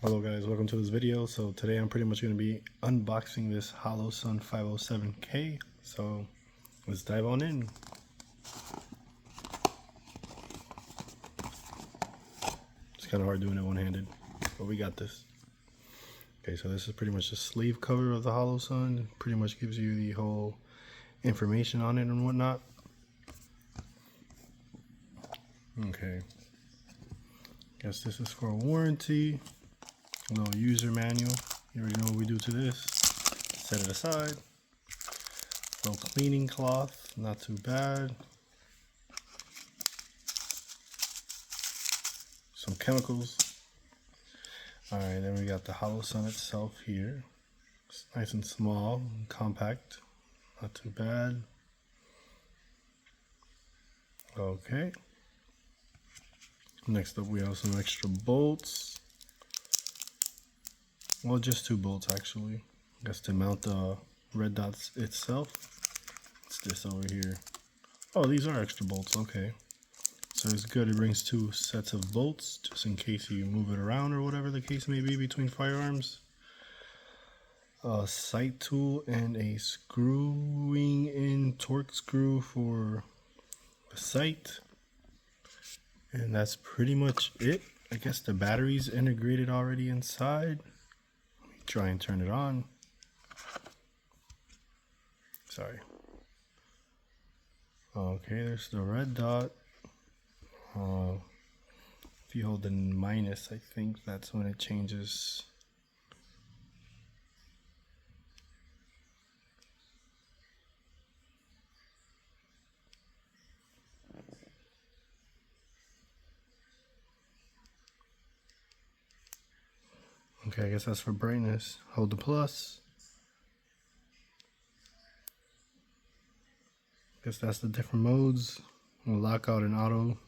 Hello guys, welcome to this video. So today I'm pretty much going to be unboxing this Holosun 507K. So let's dive on in. It's kind of hard doing it one-handed, but we got this. Okay, so this is pretty much the sleeve cover of the Holosun. It pretty much gives you the whole information on it and whatnot. Okay, guess this is for a warranty. A little user manual. You already know what we do to this. Set it aside. Little cleaning cloth, not too bad. Some chemicals. Alright, then we got the Holosun itself here. It's nice and small and compact. Not too bad. Okay. Next up we have some extra bolts. Well, just 2 bolts actually. I guess to mount the red dots itself. It's this over here. Oh, these are extra bolts, okay. So it's good, it brings 2 sets of bolts, just in case you move it around or whatever the case may be between firearms. A sight tool and a screwing in torque screw for the sight. And that's pretty much it. I guess the battery's integrated already inside. Try and turn it on. Sorry. Okay, there's the red dot. If you hold the minus, I think that's when it changes. Okay, I guess that's for brightness. Hold the plus. Guess that's the different modes. Lockout and auto.